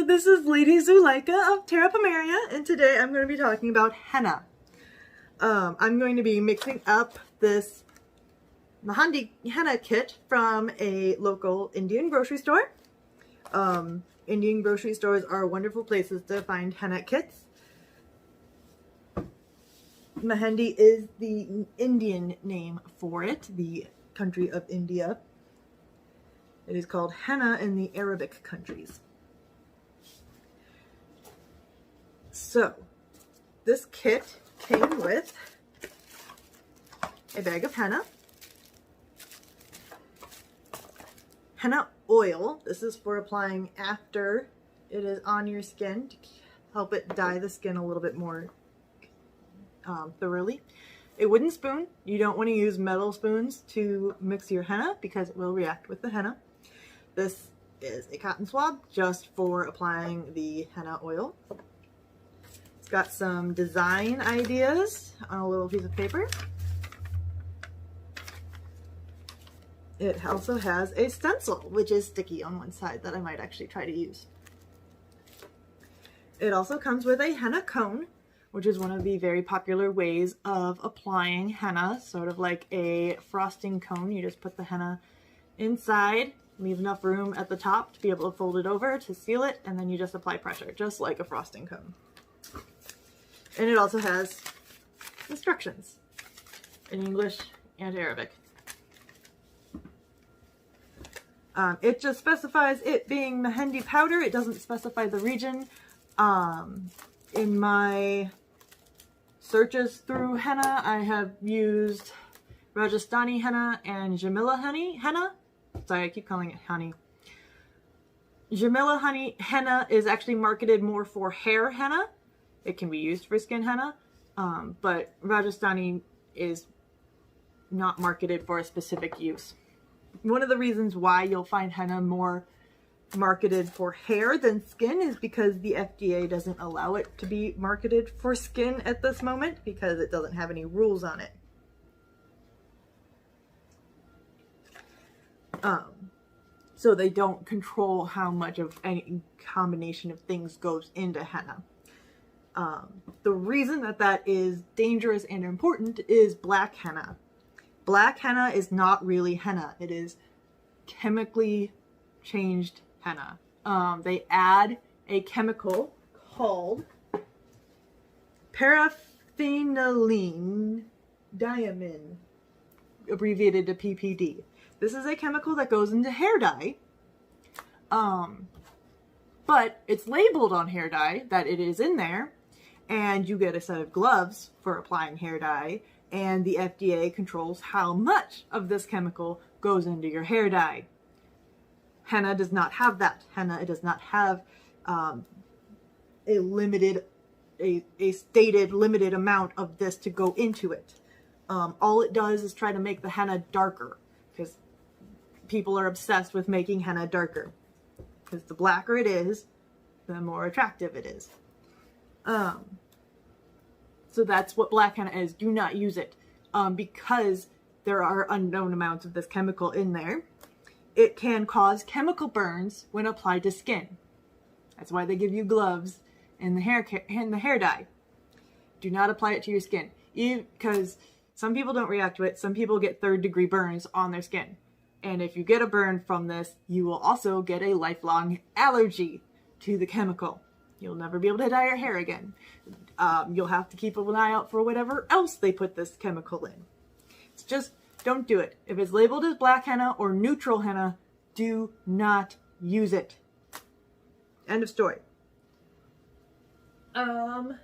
So this is Lady Zulaikha of AnTir, and today I'm going to be talking about henna. I'm going to be mixing up this Mahandi henna kit from a local Indian grocery store. Indian grocery stores are wonderful places to find henna kits. Mahandi is the Indian name for it, the country of India. It is called henna in the Arabic countries. So, this kit came with a bag of henna, henna oil. This is for applying after it is on your skin to help it dye the skin a little bit more thoroughly. A wooden spoon. You don't want to use metal spoons to mix your henna because it will react with the henna. This is a cotton swab just for applying the henna oil. It's got some design ideas on a little piece of paper. It also has a stencil, which is sticky on one side that I might actually try to use. It also comes with a henna cone, which is one of the very popular ways of applying henna, sort of like a frosting cone. You just put the henna inside, leave enough room at the top to be able to fold it over to seal it, and then you just apply pressure, just like a frosting cone. And it also has instructions in English and Arabic. It just specifies it being Mahandi powder. It doesn't specify the region. In my searches through henna, I have used Rajasthani henna and Jamila henna. Sorry, I keep calling it honey. Jamila henna is actually marketed more for hair henna. It can be used for skin henna, but Rajasthani is not marketed for a specific use. One of the reasons why you'll find henna more marketed for hair than skin is because the FDA doesn't allow it to be marketed for skin at this moment because it doesn't have any rules on it. So they don't control how much of any combination of things goes into henna. The reason that is dangerous and important is black henna. Black henna is not really henna. It is chemically changed henna. They add a chemical called paraphenylene diamine, abbreviated to PPD. This is a chemical that goes into hair dye, but it's labeled on hair dye that it is in there, and you get a set of gloves for applying hair dye, and the FDA controls how much of this chemical goes into your hair dye. Henna does not have that. Henna does not have a stated limited amount of this to go into it. All it does is try to make the henna darker, because people are obsessed with making henna darker. Because the blacker it is, the more attractive it is. So that's what black henna is. Do not use it because there are unknown amounts of this chemical in there. It can cause chemical burns when applied to skin. That's why they give you gloves and the hair dye. Do not apply it to your skin because some people don't react to it. Some people get third-degree burns on their skin. And if you get a burn from this, you will also get a lifelong allergy to the chemical. You'll never be able to dye your hair again. You'll have to keep an eye out for whatever else they put this chemical in. It's just, don't do it. If it's labeled as black henna or neutral henna, do not use it. End of story. The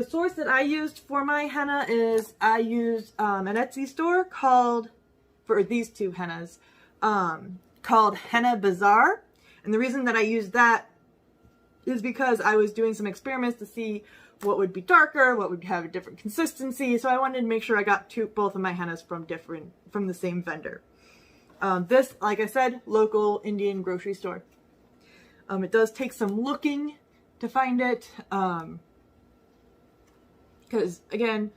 source that I used for my henna is, I used an Etsy store called, for these two hennas, called Henna Bazaar. And the reason that I used that is because I was doing some experiments to see what would be darker, what would have a different consistency. So I wanted to make sure I got both of my hennas from the same vendor. This, like I said, local Indian grocery store. It does take some looking to find it. Because again,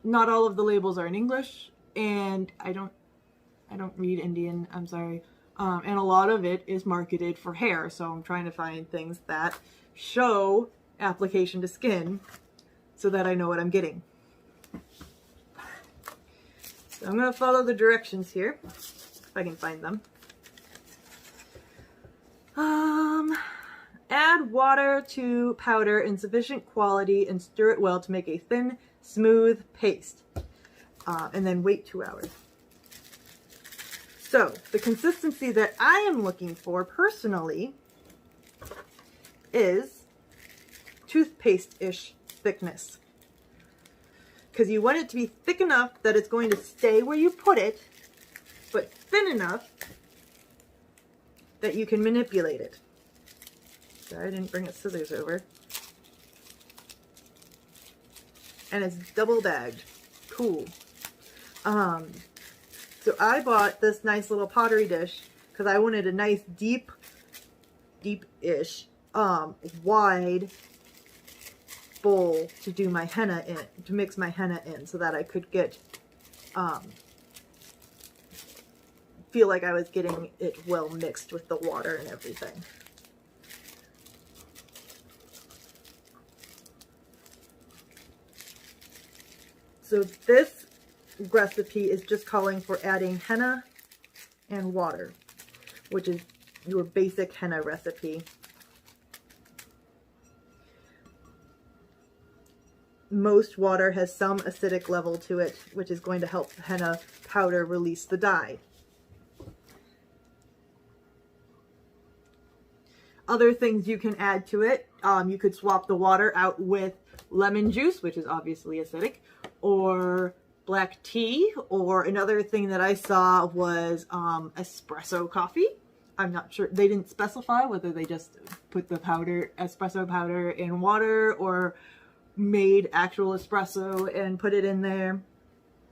not all of the labels are in English, and I don't read Indian, I'm sorry. And a lot of it is marketed for hair. So I'm trying to find things that show application to skin so that I know what I'm getting. So I'm going to follow the directions here, if I can find them. Add water to powder in sufficient quantity and stir it well to make a thin, smooth paste. And then wait 2 hours. So the consistency that I am looking for personally is toothpaste-ish thickness. Because you want it to be thick enough that it's going to stay where you put it, but thin enough that you can manipulate it. Sorry, I didn't bring a scissors over. And it's double bagged. Cool. So I bought this nice little pottery dish because I wanted a nice deep-ish, wide bowl to do my henna in, to mix my henna in, so that I could get, feel like I was getting it well mixed with the water and everything. So this recipe is just calling for adding henna and water, which is your basic henna recipe. Most water has some acidic level to it, which is going to help the henna powder release the dye. Other things you can add to it, you could swap the water out with lemon juice, which is obviously acidic, or black tea, or another thing that I saw was espresso coffee. I'm not sure, they didn't specify whether they just put the powder, espresso powder, in water or made actual espresso and put it in there.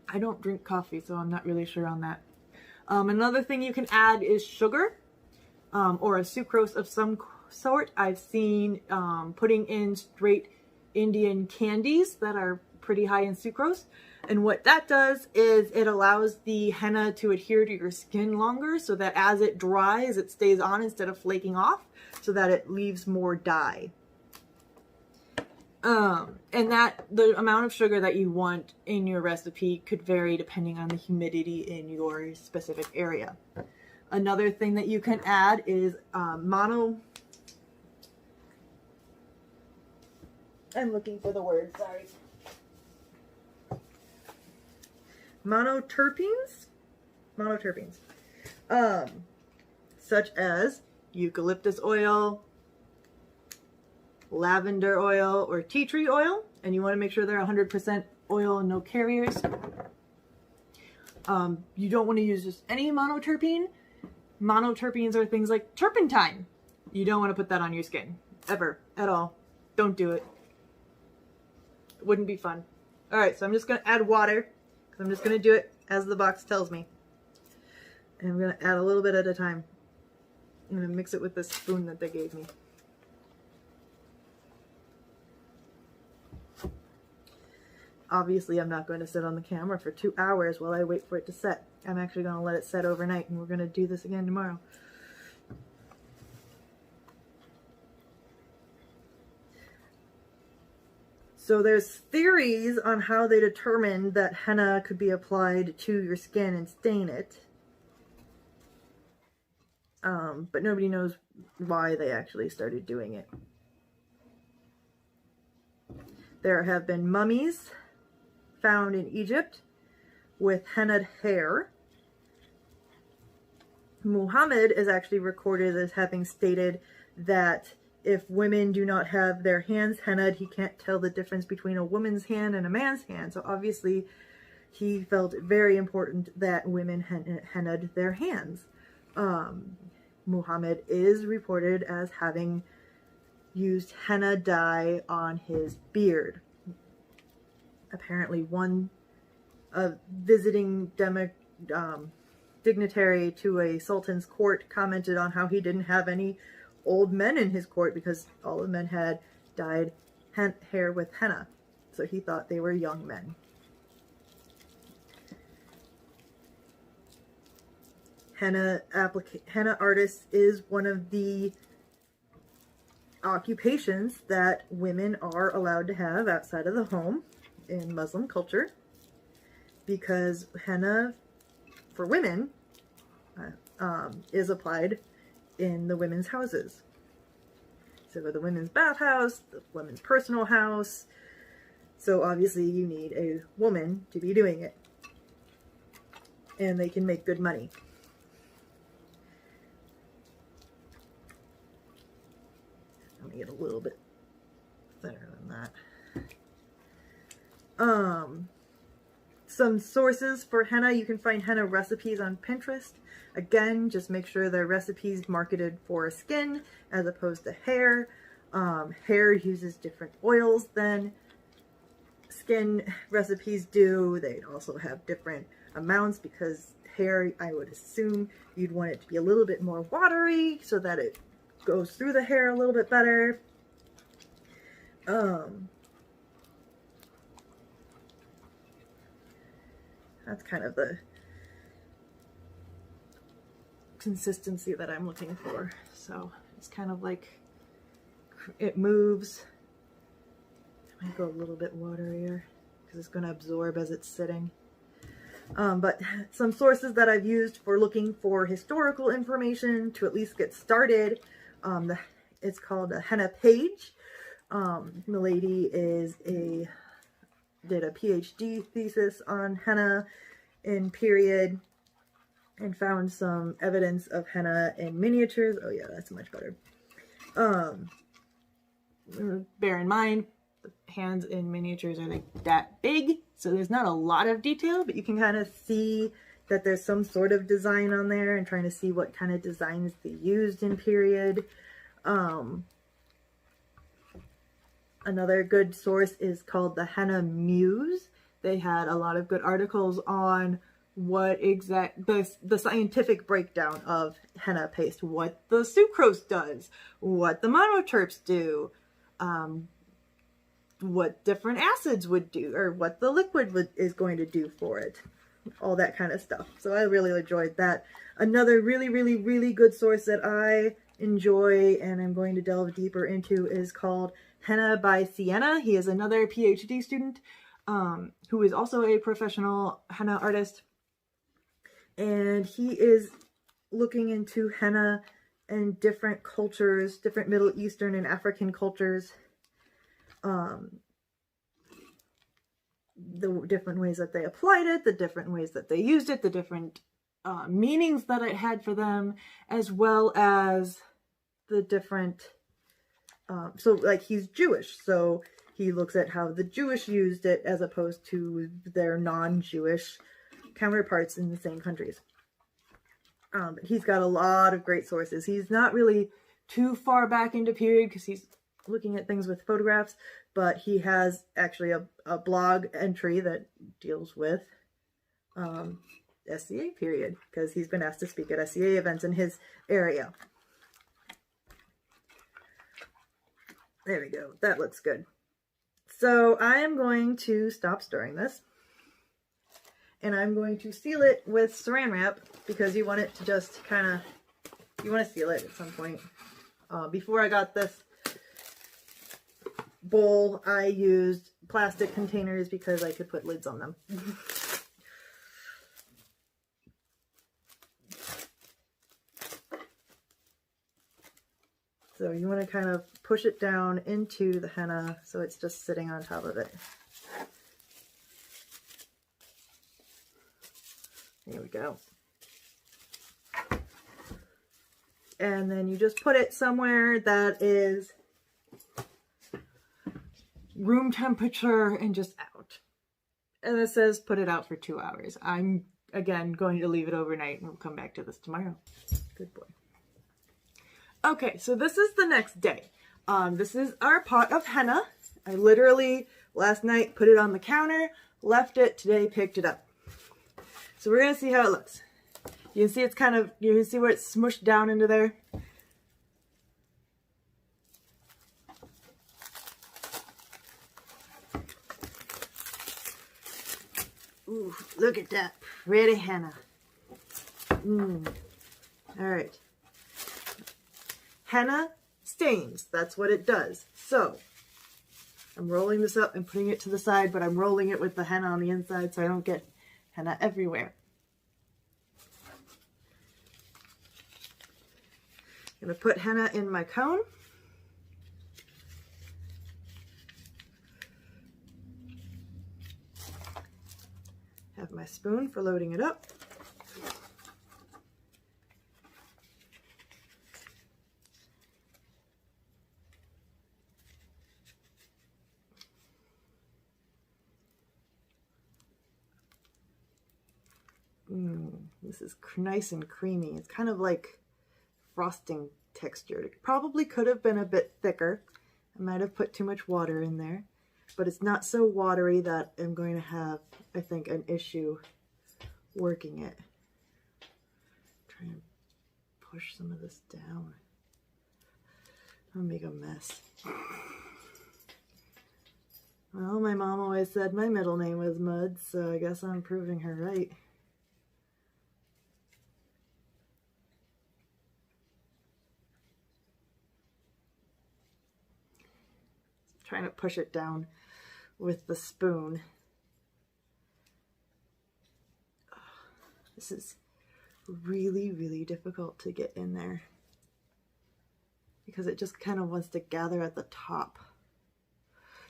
I don't drink coffee, so I'm not really sure on that. Another thing you can add is sugar, or a sucrose of some sort. I've seen putting in straight Indian candies that are pretty high in sucrose. And what that does is it allows the henna to adhere to your skin longer, so that as it dries, it stays on instead of flaking off, so that it leaves more dye. And that the amount of sugar that you want in your recipe could vary depending on the humidity in your specific area. Another thing that you can add is I'm looking for the word, sorry. Monoterpenes, such as eucalyptus oil, lavender oil, or tea tree oil, and you want to make sure they're 100% oil and no carriers. You don't want to use just any monoterpene. Monoterpenes are things like turpentine. You don't want to put that on your skin, ever, at all. Don't do it. It wouldn't be fun. Alright, so I'm just going to add water. I'm just going to do it as the box tells me. And I'm going to add a little bit at a time. I'm going to mix it with this spoon that they gave me. Obviously, I'm not going to sit on the camera for 2 hours while I wait for it to set. I'm actually going to let it set overnight, and we're going to do this again tomorrow. So there's theories on how they determined that henna could be applied to your skin and stain it. But nobody knows why they actually started doing it. There have been mummies found in Egypt with hennaed hair. Muhammad is actually recorded as having stated that if women do not have their hands hennaed, he can't tell the difference between a woman's hand and a man's hand. So obviously he felt it very important that women hennaed their hands. Muhammad is reported as having used henna dye on his beard. Apparently one visiting dignitary to a sultan's court commented on how he didn't have any old men in his court because all the men had dyed hair with henna. So he thought they were young men. Henna artist is one of the occupations that women are allowed to have outside of the home in Muslim culture, because henna for women is applied in the women's houses. So the women's bathhouse, the women's personal house. So obviously you need a woman to be doing it. And they can make good money. Let me get a little bit thinner than that. Some sources for henna. You can find henna recipes on Pinterest. Again, just make sure they're recipes marketed for skin as opposed to hair. Hair uses different oils than skin recipes do. They also have different amounts because hair, I would assume you'd want it to be a little bit more watery so that it goes through the hair a little bit better. That's kind of the consistency that I'm looking for. So it's kind of like it moves. I might go a little bit waterier because it's going to absorb as it's sitting. But some sources that I've used for looking for historical information to at least get started, it's called a henna page. The lady did a PhD thesis on henna in period and found some evidence of henna in miniatures. Oh yeah, that's much better. Bear in mind, the hands in miniatures are like that big, so there's not a lot of detail, but you can kind of see that there's some sort of design on there, and trying to see what kind of designs they used in period. Another good source is called the Henna Muse. They had a lot of good articles on what the scientific breakdown of henna paste, what the sucrose does, what the monoterps do, what different acids would do, or what the liquid is going to do for it, all that kind of stuff. So I really enjoyed that. Another really, really, really good source that I enjoy and I'm going to delve deeper into is called Henna by Sienna. He is another PhD student who is also a professional henna artist. And he is looking into henna and different cultures, different Middle Eastern and African cultures. The different ways that they applied it, the different ways that they used it, the different meanings that it had for them, as well as the different, so like he's Jewish, so he looks at how the Jewish used it as opposed to their non-Jewish counterparts in the same countries. But he's got a lot of great sources. He's not really too far back into period because he's looking at things with photographs, but he has actually a blog entry that deals with SCA period, because he's been asked to speak at SCA events in his area. There we go. That looks good. So I am going to stop stirring this, and I'm going to seal it with saran wrap, because you want it to just kind of, you want to seal it at some point. Before I got this bowl, I used plastic containers because I could put lids on them. So you want to kind of push it down into the henna so it's just sitting on top of it. There we go. And then you just put it somewhere that is room temperature and just out. And it says put it out for 2 hours. I'm, again, going to leave it overnight and we'll come back to this tomorrow. Good boy. Okay, so this is the next day. This is our pot of henna. I literally, last night, put it on the counter, left it, today picked it up. So we're going to see how it looks. You can see it's kind of, you can see where it's smushed down into there. Ooh, look at that pretty henna. All right. Henna stains. That's what it does. So I'm rolling this up and putting it to the side, but I'm rolling it with the henna on the inside so I don't get henna everywhere. I'm going to put henna in my cone. Have my spoon for loading it up. This is nice and creamy. It's kind of like frosting texture. It probably could have been a bit thicker. I might have put too much water in there, but it's not so watery that I'm going to have, I think, an issue working it. Try and push some of this down. I'll make a mess. Well, my mom always said my middle name was Mud, so I guess I'm proving her right. Trying to push it down with the spoon. This is really, really difficult to get in there because it just kind of wants to gather at the top.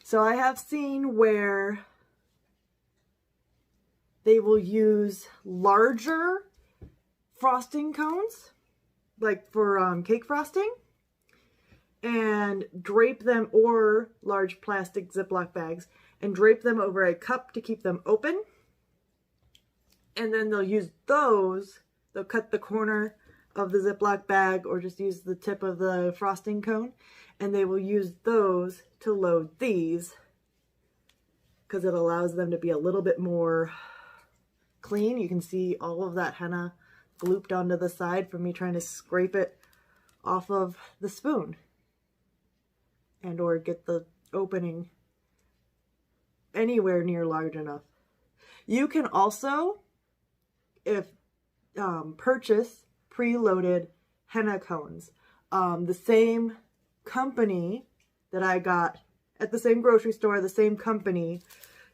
So I have seen where they will use larger frosting cones, like for cake frosting, and drape them, or large plastic Ziploc bags, and drape them over a cup to keep them open. And then they'll use those, they'll cut the corner of the Ziploc bag or just use the tip of the frosting cone, and they will use those to load these because it allows them to be a little bit more clean. You can see all of that henna glooped onto the side from me trying to scrape it off of the spoon and or get the opening anywhere near large enough. You can also, purchase preloaded henna cones. The same company that I got at the same grocery store, the same company,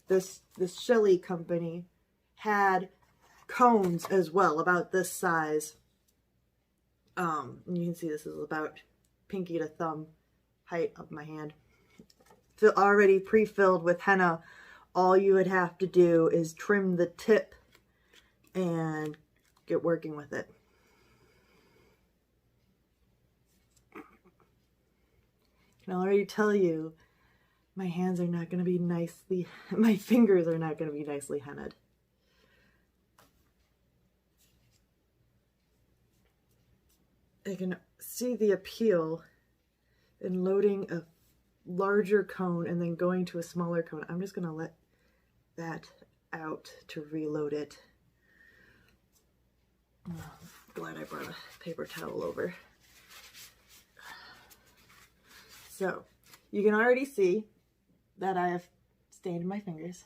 this Shelly company, had cones as well, about this size. And you can see this is about pinky to thumb height of my hand. Already pre-filled with henna. All you would have to do is trim the tip and get working with it. I can already tell you my hands are not going to be nicely, my fingers are not going to be nicely hennaed. I can see the appeal in loading a larger cone and then going to a smaller cone. I'm just going to let that out to reload it. Oh, glad I brought a paper towel over. So you can already see that I have stained my fingers,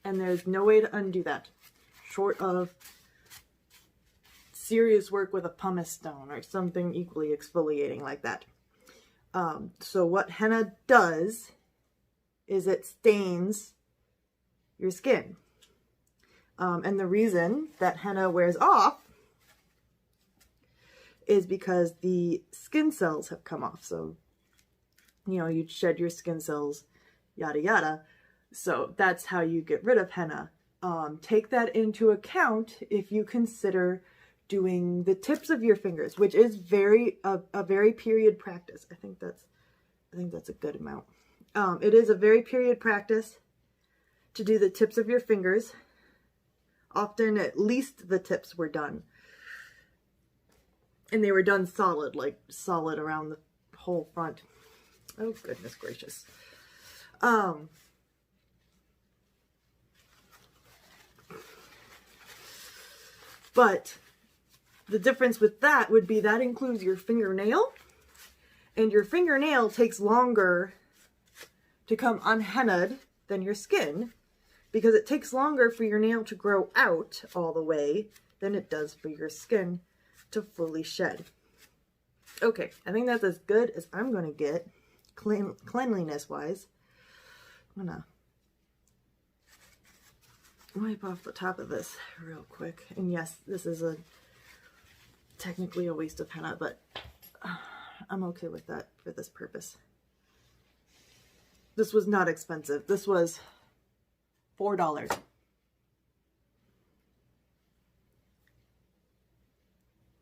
and there's no way to undo that short of serious work with a pumice stone or something equally exfoliating like that. So what henna does is it stains your skin. And the reason that henna wears off is because the skin cells have come off. So, you know, you'd shed your skin cells, yada, yada. So that's how you get rid of henna. Take that into account if you consider doing the tips of your fingers, which is a very period practice. I think that's a good amount. It is a very period practice to do the tips of your fingers. Often at least the tips were done. And they were done solid, like solid around the whole front. Oh, goodness gracious. But the difference with that would be that includes your fingernail, and your fingernail takes longer to come unhennaed than your skin, because it takes longer for your nail to grow out all the way than it does for your skin to fully shed. Okay, I think that's as good as I'm going to get cleanliness wise. I'm going to wipe off the top of this real quick. And yes, this is technically a waste of henna, but I'm okay with that for this purpose. This was not expensive. This was $4. Let's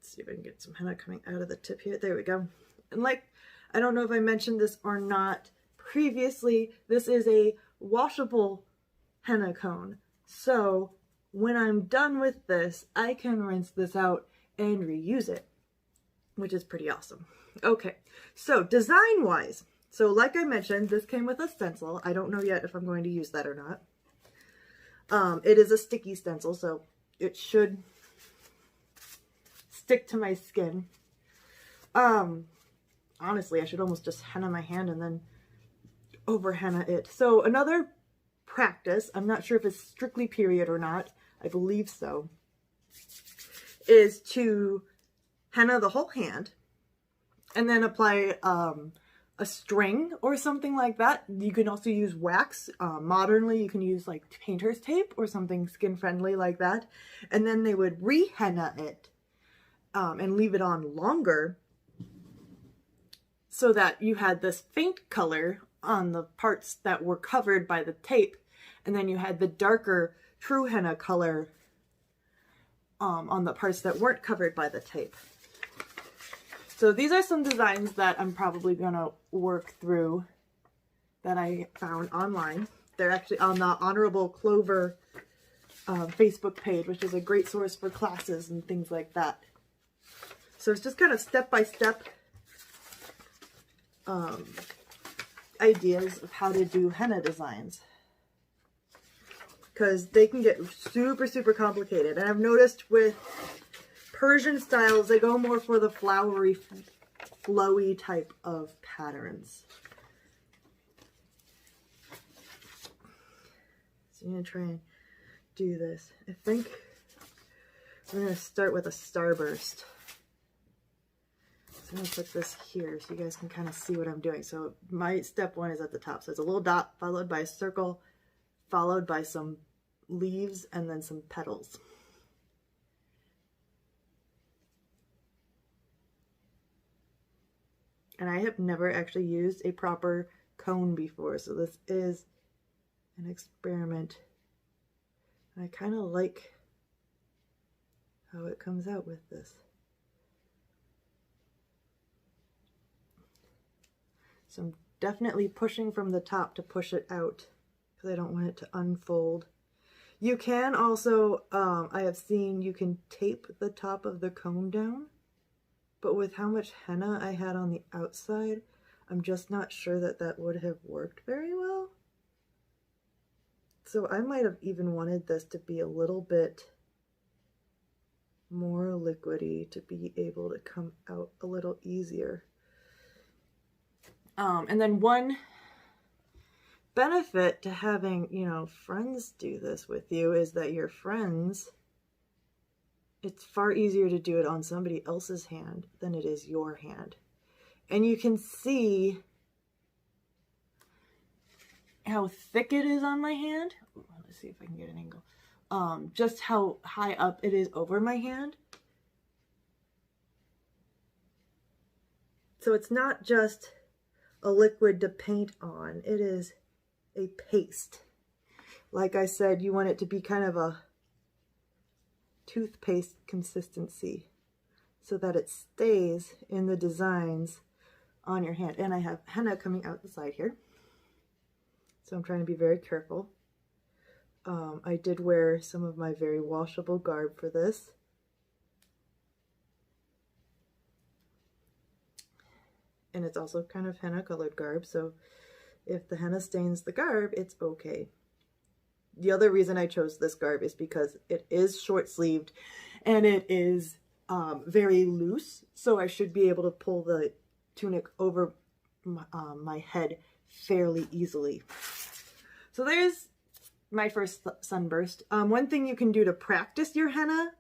see if I can get some henna coming out of the tip here. There we go. And like, I don't know if I mentioned this or not previously, this is a washable henna cone. So when I'm done with this, I can rinse this out and reuse it, which is pretty awesome. Okay, so design wise, so like I mentioned, this came with a stencil. I don't know yet if I'm going to use that or not. It is a sticky stencil, so it should stick to my skin. Honestly, I should almost just henna my hand and then over henna it. So another practice, I'm not sure if it's strictly period or not, I believe so, is to henna the whole hand and then apply a string or something like that. You can also use wax. Modernly, you can use like painter's tape or something skin friendly like that. And then they would re-henna it and leave it on longer so that you had this faint color on the parts that were covered by the tape. And then you had the darker true henna color on the parts that weren't covered by the tape. So these are some designs that I'm probably going to work through that I found online. They're actually on the Honorable Clover Facebook page, which is a great source for classes and things like that. So it's just kind of step-by-step ideas of how to do henna designs, because they can get super, super complicated. And I've noticed with Persian styles, they go more for the flowery, flowy type of patterns. So I'm going to try and do this. I think I'm going to start with a Starburst. So I'm going to put this here so you guys can kind of see what I'm doing. So my step one is at the top. So it's a little dot followed by a circle, followed by some leaves, and then some petals. And I have never actually used a proper cone before, so this is an experiment. And I kind of like how it comes out with this. So I'm definitely pushing from the top to push it out because I don't want it to unfold. You can also, I have seen you can tape the top of the cone down. But with how much henna I had on the outside, I'm just not sure that that would have worked very well. So I might have even wanted this to be a little bit more liquidy to be able to come out a little easier. And then one benefit to having, you know, friends do this with you is that your friends, it's far easier to do it on somebody else's hand than it is your hand. And you can see how thick it is on my hand. Let's see if I can get an angle. Just how high up it is over my hand. So it's not just a liquid to paint on. It is a paste. Like I said, you want it to be kind of a toothpaste consistency so that it stays in the designs on your hand. And I have henna coming out the side here, so I'm trying to be very careful. I did wear some of my very washable garb for this. And it's also kind of henna colored garb, so if the henna stains the garb, it's okay. The other reason I chose this garb is because it is short-sleeved and it is very loose, so I should be able to pull the tunic over my head fairly easily. So there's my first sunburst. One thing you can do to practice your henna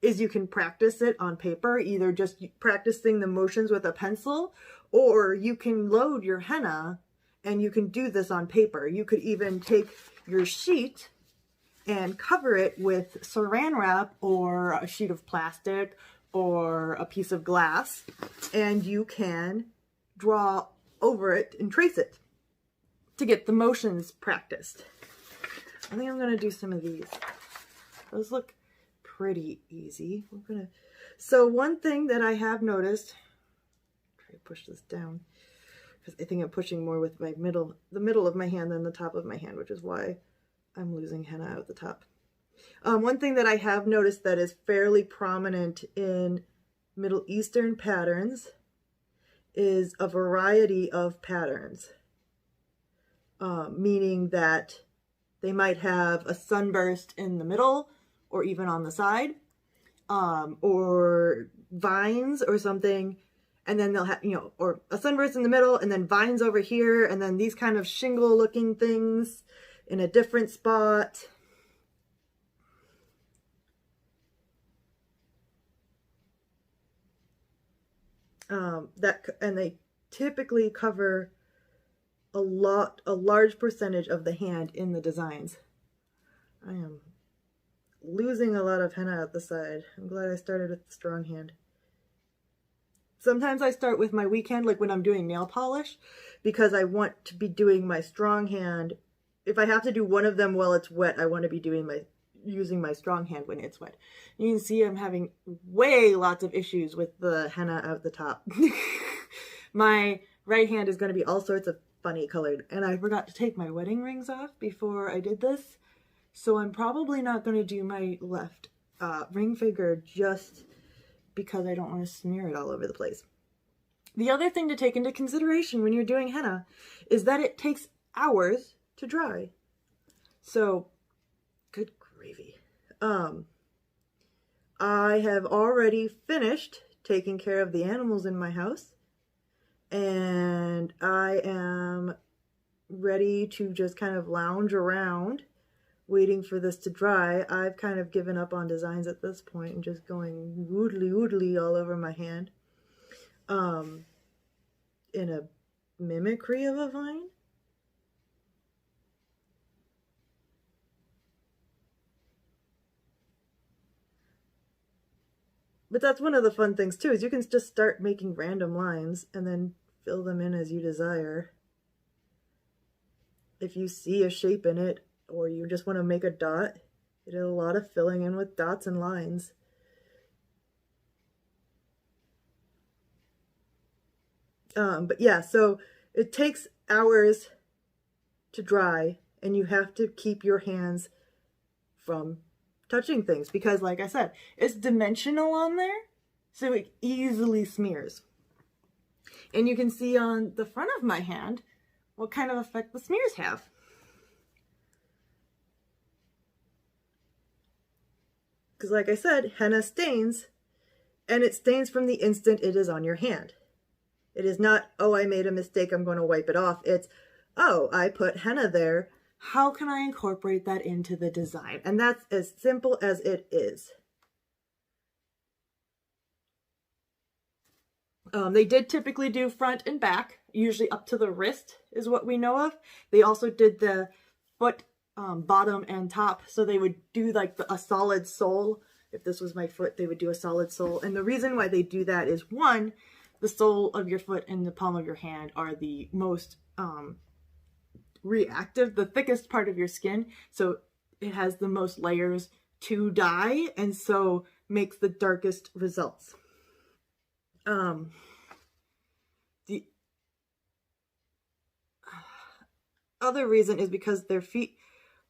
is you can practice it on paper, either just practicing the motions with a pencil, or you can load your henna and you can do this on paper. You could even take your sheet and cover it with saran wrap or a sheet of plastic or a piece of glass, and you can draw over it and trace it to get the motions practiced. I think I'm going to do some of these. Those look pretty easy. So one thing that I have noticed, try to push this down because I think I'm pushing more with my the middle of my hand than the top of my hand, which is why I'm losing henna out the top. One thing that I have noticed that is fairly prominent in Middle Eastern patterns is a variety of patterns, meaning that they might have a sunburst in the middle or even on the side, or vines or something, and then they'll have, or a sunburst in the middle and then vines over here, and then these kind of shingle looking things in a different spot. And they typically cover a large percentage of the hand in the designs. I am losing a lot of henna at the side. I'm glad I started with the strong hand. Sometimes I start with my weak hand, like when I'm doing nail polish, because I want to be doing my strong hand. If I have to do one of them while it's wet, I want to be using my strong hand when it's wet. You can see I'm having lots of issues with the henna out the top. My right hand is going to be all sorts of funny colored, and I forgot to take my wedding rings off before I did this, so I'm probably not going to do my left ring finger just because I don't want to smear it all over the place. The other thing to take into consideration when you're doing henna is that it takes hours to dry. So, good gravy. I have already finished taking care of the animals in my house, and I am ready to just kind of lounge around waiting for this to dry. I've kind of given up on designs at this point and just going woodly all over my hand in a mimicry of a vine. But that's one of the fun things too, is you can just start making random lines and then fill them in as you desire. If you see a shape in it, or you just want to make a dot, it is a lot of filling in with dots and lines. But yeah, so it takes hours to dry, and you have to keep your hands from touching things because, like I said, it's dimensional on there, so it easily smears. And you can see on the front of my hand what kind of effect the smears have. Because like I said, henna stains, and it stains from the instant it is on your hand. It is not, oh, I made a mistake, I'm going to wipe it off. It's, oh, I put henna there. How can I incorporate that into the design? And that's as simple as it is. They did typically do front and back, usually up to the wrist is what we know of. They also did the foot, bottom and top, so they would do like a solid sole. If this was my foot, they would do a solid sole. And the reason why they do that is, one, the sole of your foot and the palm of your hand are the most reactive, the thickest part of your skin, so it has the most layers to dye, and so makes the darkest results. The other reason is because their feet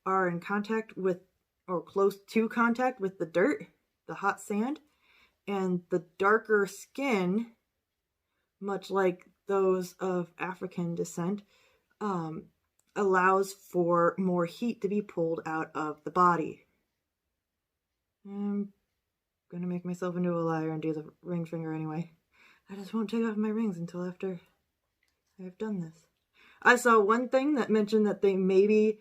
are in contact with, or close to contact with, the dirt, the hot sand, and the darker skin, much like those of African descent, allows for more heat to be pulled out of the body. I'm gonna make myself into a liar and do the ring finger anyway. I just won't take off my rings until after I've done this. I saw one thing that mentioned that they maybe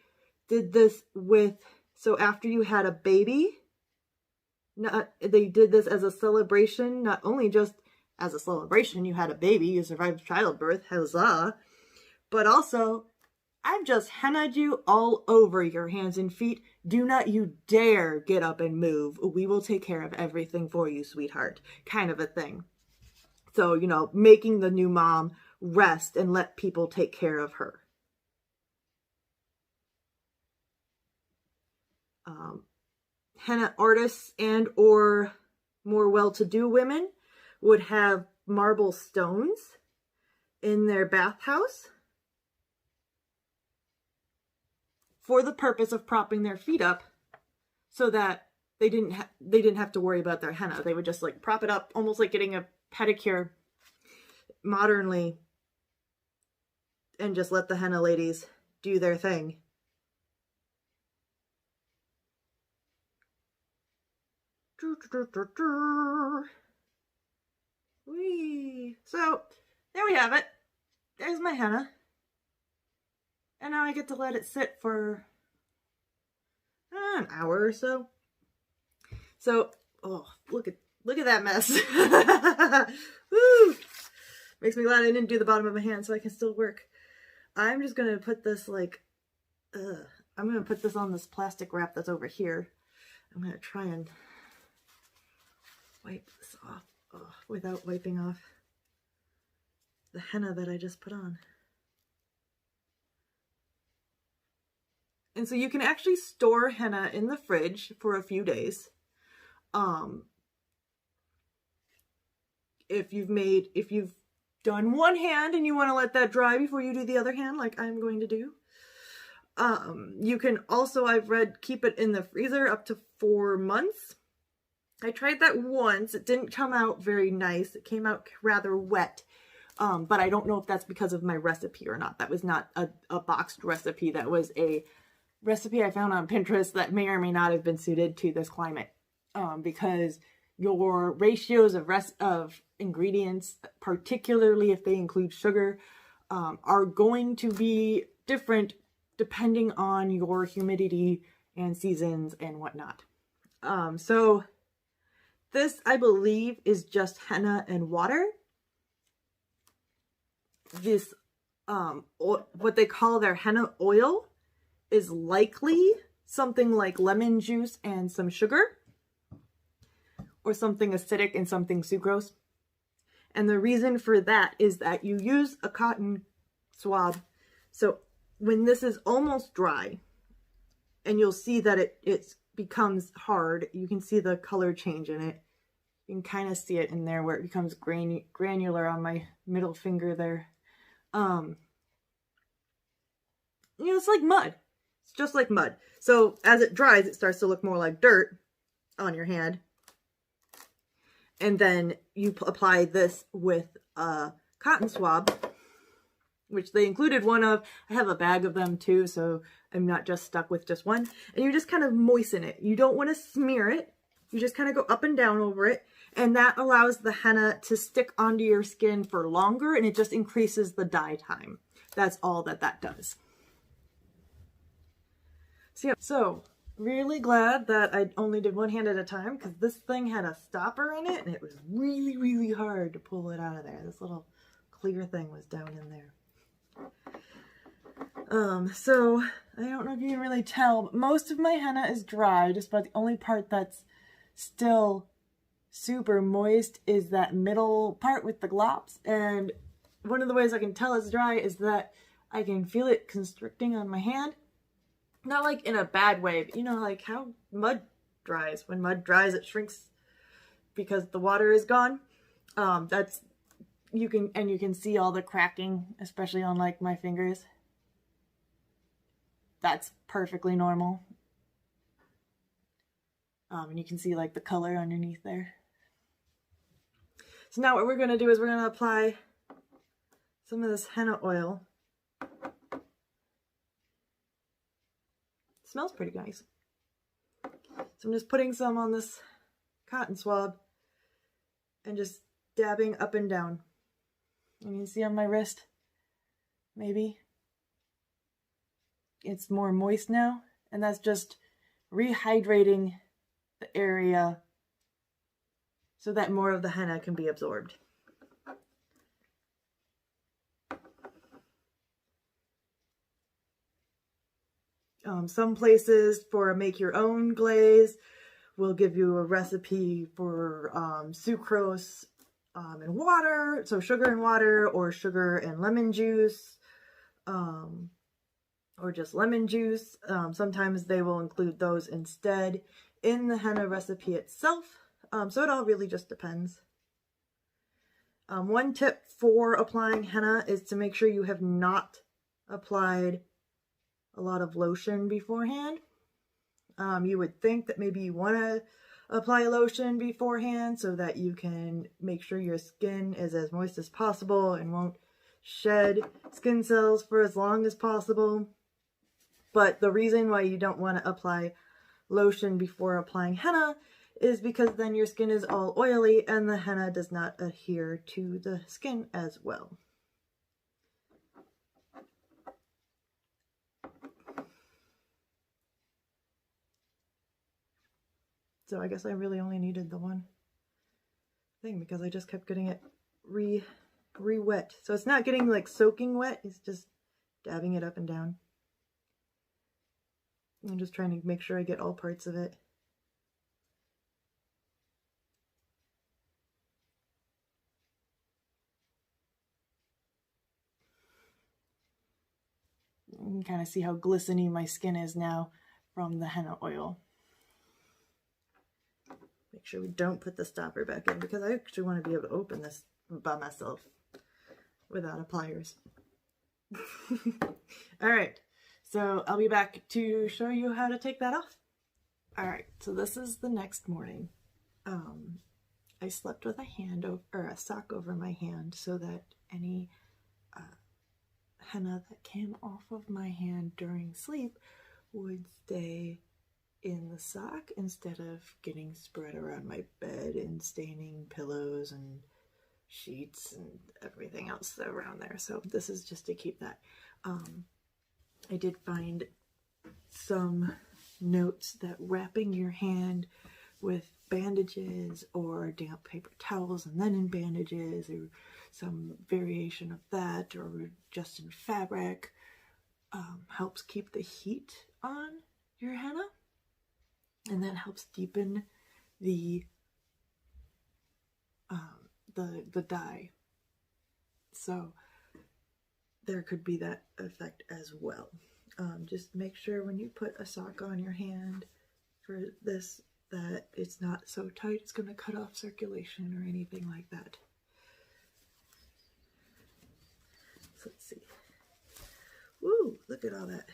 did this with, so after you had a baby, they did this as a celebration, not only just as a celebration, you had a baby, you survived childbirth, huzzah, but also, I've just hennaed you all over your hands and feet. Do not you dare get up and move. We will take care of everything for you, sweetheart. Kind of a thing. So, you know, making the new mom rest and let people take care of her. Henna artists and or more well-to-do women would have marble stones in their bathhouse for the purpose of propping their feet up so that they didn't have to worry about their henna. They would just like prop it up, almost like getting a pedicure modernly, and just let the henna ladies do their thing. Whee! So there we have it. There's my henna. And now I get to let it sit for an hour or so. So, oh, look at that mess. Woo! Makes me glad I didn't do the bottom of my hand so I can still work. I'm just gonna put this like, I'm gonna put this on this plastic wrap that's over here. I'm gonna try and wipe this off without wiping off the henna that I just put on. And so you can actually store henna in the fridge for a few days. If you've done one hand and you want to let that dry before you do the other hand, like I'm going to do. You can also, I've read, keep it in the freezer up to 4 months. I tried that once. It didn't come out very nice. It came out rather wet. But I don't know if that's because of my recipe or not. That was not a boxed recipe. That was a recipe I found on Pinterest that may or may not have been suited to this climate. Because your ratios of ingredients, particularly if they include sugar, are going to be different depending on your humidity and seasons and whatnot. So this, I believe, is just henna and water. This, what they call their henna oil is likely something like lemon juice and some sugar, or something acidic and something sucrose. And the reason for that is that you use a cotton swab. So when this is almost dry, and you'll see that it becomes hard, you can see the color change in it. You can kind of see it in there where it becomes granular on my middle finger there. You know, it's like mud. It's just like mud. So as it dries, it starts to look more like dirt on your hand. And then you apply this with a cotton swab, which they included one of. I have a bag of them too, so I'm not just stuck with just one. And you just kind of moisten it. You don't want to smear it. You just kind of go up and down over it. And that allows the henna to stick onto your skin for longer, and it just increases the dye time. That's all that does. So, yeah. So really glad that I only did one hand at a time, because this thing had a stopper in it and it was really, really hard to pull it out of there. This little clear thing was down in there. So I don't know if you can really tell, but most of my henna is dry, just about the only part that's still super moist is that middle part with the glops. And one of the ways I can tell it's dry is that I can feel it constricting on my hand. Not like in a bad way, but you know, like how mud dries. When mud dries, it shrinks because the water is gone. You can see all the cracking, especially on like my fingers. That's perfectly normal. And you can see like the color underneath there. So now what we're going to do is we're going to apply some of this henna oil. Smells pretty nice. So I'm just putting some on this cotton swab and just dabbing up and down. And you can see on my wrist, maybe it's more moist now, and that's just rehydrating the area so that more of the henna can be absorbed. Some places for make your own glaze will give you a recipe for sucrose and water, so sugar and water, or sugar and lemon juice, or just lemon juice. Sometimes they will include those instead in the henna recipe itself. So it all really just depends. One tip for applying henna is to make sure you have not applied a lot of lotion beforehand. You would think that maybe you want to apply lotion beforehand so that you can make sure your skin is as moist as possible and won't shed skin cells for as long as possible. But the reason why you don't want to apply lotion before applying henna is because then your skin is all oily and the henna does not adhere to the skin as well. So I guess I really only needed the one thing because I just kept getting it re-wet. So it's not getting like soaking wet, it's just dabbing it up and down. I'm just trying to make sure I get all parts of it. You can kind of see how glistening my skin is now from the henna oil. Make sure we don't put the stopper back in because I actually want to be able to open this by myself without pliers. All right, so I'll be back to show you how to take that off. All right, so this is the next morning. I slept with a sock over my hand so that any henna that came off of my hand during sleep would stay in the sock instead of getting spread around my bed and staining pillows and sheets and everything else around there. So this is just to keep that. I did find some notes that wrapping your hand with bandages or damp paper towels and then in bandages, or some variation of that, or just in fabric, helps keep the heat on your henna. And that helps deepen the dye. So there could be that effect as well. Just make sure when you put a sock on your hand for this that it's not so tight it's going to cut off circulation or anything like that. So let's see. Woo! Look at all that.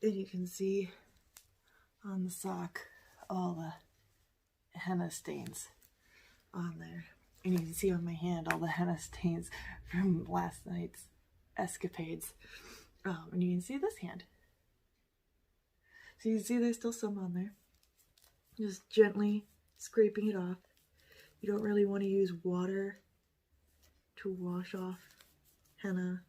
And you can see on the sock all the henna stains on there. And you can see on my hand all the henna stains from last night's escapades. And you can see this hand. So you can see there's still some on there. Just gently scraping it off. You don't really want to use water to wash off henna,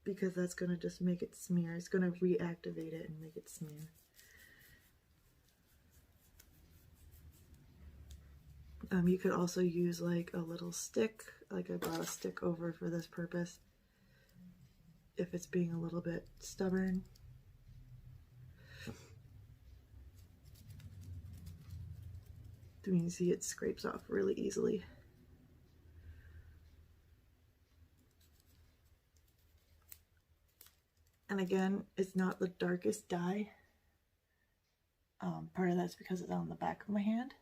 because that's going to just make it smear. It's going to reactivate it and make it smear. You could also use like a little stick, like I brought a stick over for this purpose, if it's being a little bit stubborn. You can see it scrapes off really easily. And again, it's not the darkest dye. Part of that's because it's on the back of my hand.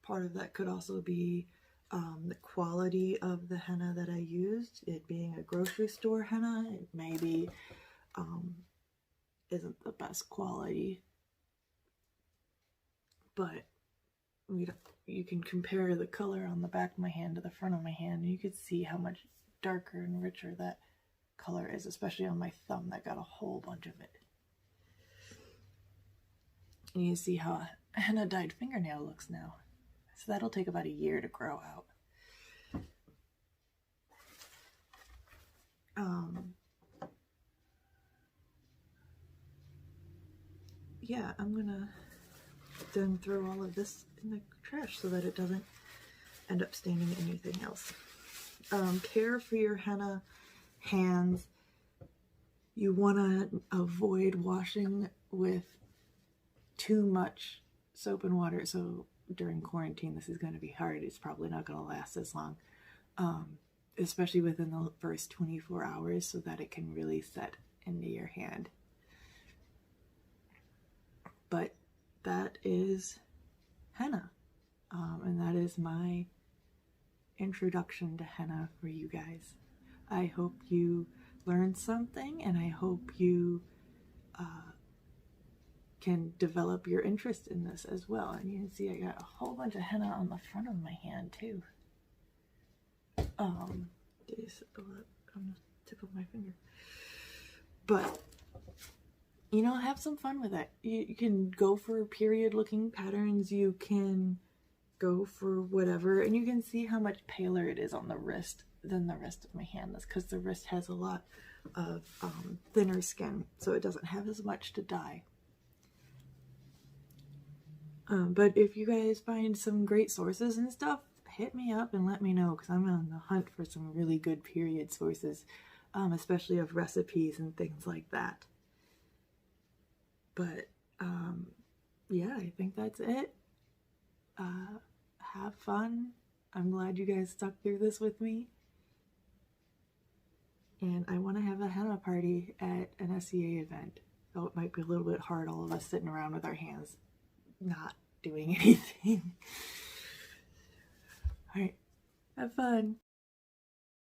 Part of that could also be the quality of the henna that I used. It being a grocery store henna, it maybe isn't the best quality. But you can compare the color on the back of my hand to the front of my hand, and you could see how much darker and richer that color is, especially on my thumb that got a whole bunch of it. And you see how a henna dyed fingernail looks now. So that'll take about a year to grow out. yeah, I'm gonna then throw all of this in the trash so that it doesn't end up staining anything else. Care for your henna hands. You want to avoid washing with too much soap and water. So during quarantine, this is going to be hard. It's probably not going to last as long, especially within the first 24 hours, so that it can really set into your hand. But that is henna, and that is my introduction to henna for you guys. I hope you learned something, and I hope you can develop your interest in this as well. And you can see I got a whole bunch of henna on the front of my hand too. These on the tip of my finger. But you know, have some fun with it. You can go for period looking patterns, you can go for whatever, and you can see how much paler it is on the wrist than the rest of my hand. That's because the wrist has a lot of thinner skin, so it doesn't have as much to dye. But if you guys find some great sources and stuff, hit me up and let me know, because I'm on the hunt for some really good period sources, especially of recipes and things like that. But yeah, I think that's it. Have fun. I'm glad you guys stuck through this with me. And I want to have a henna party at an SEA event. Though it might be a little bit hard, all of us sitting around with our hands not doing anything. Alright, have fun.